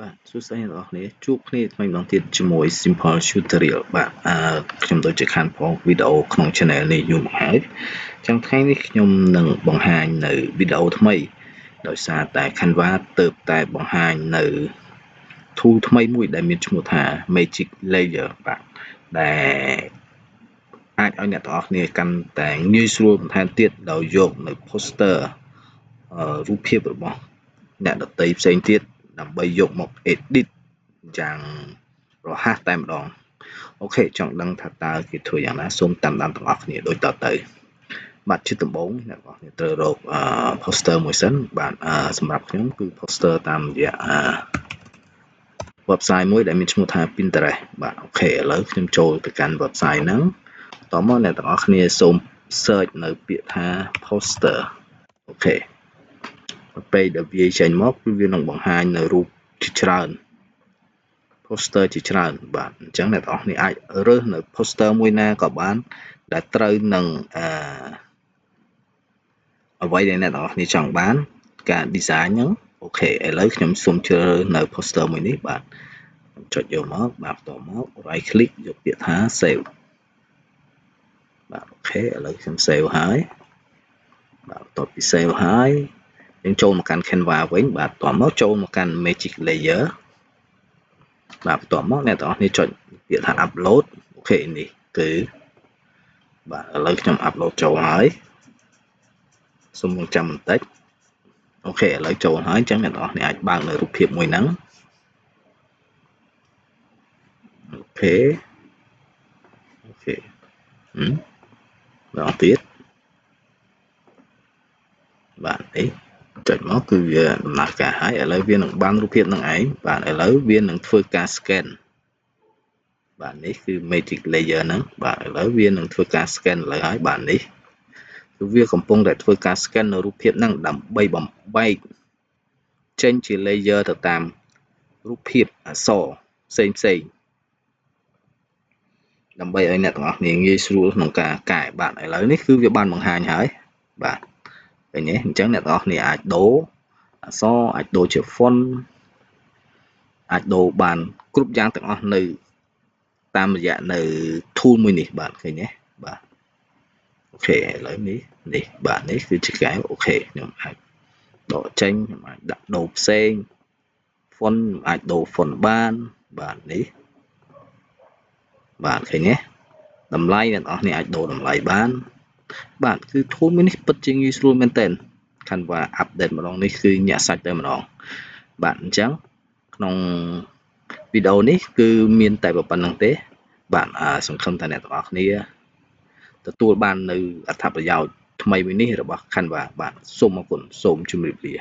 បាទសួស្តីអ្នកនរគ្នាជួបគ្នាថ្មីម្ដងទៀតជាមួយ Simple Tutorial បាទខ្ញុំដូចជាខានផងវីដេអូក្នុង Channel នេះយូរមកហើយអញ្ចឹងថ្ងៃនេះខ្ញុំនឹងបង្ហាញនៅវីដេអូថ្មីដោយសារតែ Canva ទើបតែបង្ហាញនៅ tool ថ្មីមួយដែលមានឈ្មោះថា Magic Layer បាទដែលអាចឲ្យអ្នកទាំងអស់គ្នាកាន់តែងាយស្រួលបន្ថែមទៀតដោយយកនៅ poster រូបភាពរបស់អ្នកដទៃផ្សេងទៀតដើម្បីយកមក edit យ៉ាងរហ័សតែម្ដងអូខេចង់ដឹងថាតើគេធ្វើយ៉ាងណាសូមតាមដានទាំងអស់គ្នាដូចតទៅបាទជាដំបូងអ្នកទាំងអស់គ្នាត្រូវរកposter មួយសិនបាទសម្រាប់ខ្ញុំគឺ poster តាមរយៈwebsite មួយដែលមានឈ្មោះថា Pinterest បាទអូខេឥឡូវខ្ញុំចូលទៅកាន់ website ហ្នឹងបន្តមកអ្នកទាំងអស់គ្នាសូម search នៅពាក្យថា poster អូខេពេលដែលវាចេញមកគឺវានឹងបង្ហាញនៅរូបជាច្រើន poster ជាច្រើនបាទអញ្ចឹងអ្នកទាំងអស់គ្នាអាចរើសនៅ poster មួយណាក៏បានដែលត្រូវនឹងអ្វីដែលអ្នកទាំងអស់គ្នាចង់បានការ design ហ្នឹងអូខេឥឡូវខ្ញុំសូមជ្រើសរើសនៅ poster មួយនេះបាទខ្ញុំចុចយកមកបាទបន្តមក right click យកពាក្យថា save បាទអូខេឥឡូវខ្ញុំ save ហើយបាទបន្ទាប់ពី save ហើយយើងចូលមកកាន់ Canva វិញបាទបន្តមកចូលមកកាន់ Magic Layer បាទបន្ទាប់មកអ្នកទាំងអស់គ្នាចុចពាក្យថា upload អូខេនេះគឺបាទឥឡូវខ្ញុំ upload ចូលហើយសូមរងចាំបន្តិចអូខេឥឡូវចូលហើយអញ្ចឹងអ្នកទាំងអស់គ្នាអាចបើកនៅរូបភាពមួយហ្នឹងអូខេម្ដងទៀតបាទនេះចុចមកគឺវាដំណើរការហើយឥឡូវវានឹងបានរូបភាពនឹងឯងបាទឥឡូវវានឹងធ្វើការ scan បាទនេះគឺ Magic Layer ហ្នឹងបាទឥឡូវវានឹងធ្វើការ scan ឥឡូវហើយបាទនេះគឺវាកំពុងតែធ្វើការ scan នៅរូបភាពហ្នឹងដើម្បីបំបែកចេញជា layer ទៅតាមរូបភាពអក្សរផ្សេងដើម្បីឲ្យអ្នកទាំងអស់គ្នាងាយស្រួលក្នុងការកែបាទឥឡូវនេះគឺវាបានបង្ហាញហើយបាទឃើញទេអញ្ចឹងអ្នកទាំងអស់គ្នាអាចដូរអក្សរអាចដូរជា font អាចដូរបានគ្រប់យ៉ាងទាំងអស់នៅតាមរយៈនៅ tool មួយនេះបាទឃើញទេបាទអូខេឥឡូវនេះបាទនេះគឺជាកែវអូខេខ្ញុំអាចដកចេញខ្ញុំអាចដាក់ដូរផ្សេង font អាចដូរ font បានបាទនេះបាទឃើញទេតម្លៃអ្នកនរគ្នាអាចដូរតម្លៃបានបាទគឺ tool មួយនេះពិតជាងាយស្រួលមែនទែន Canva update ម្ដងនេះគឺញាក់សាច់តែម្ដងបាទអញ្ចឹងក្នុងវីដេអូនេះគឺមានតែប៉ុណ្្នឹងទេបាទសង្ឃឹមថាអ្នកទាំងអស់គ្នាទទួលបាននៅអត្ថប្រយោជន៍ថ្មីមួយនេះរបស់ Canva បាទសូមអរគុណសូមជម្រាបលា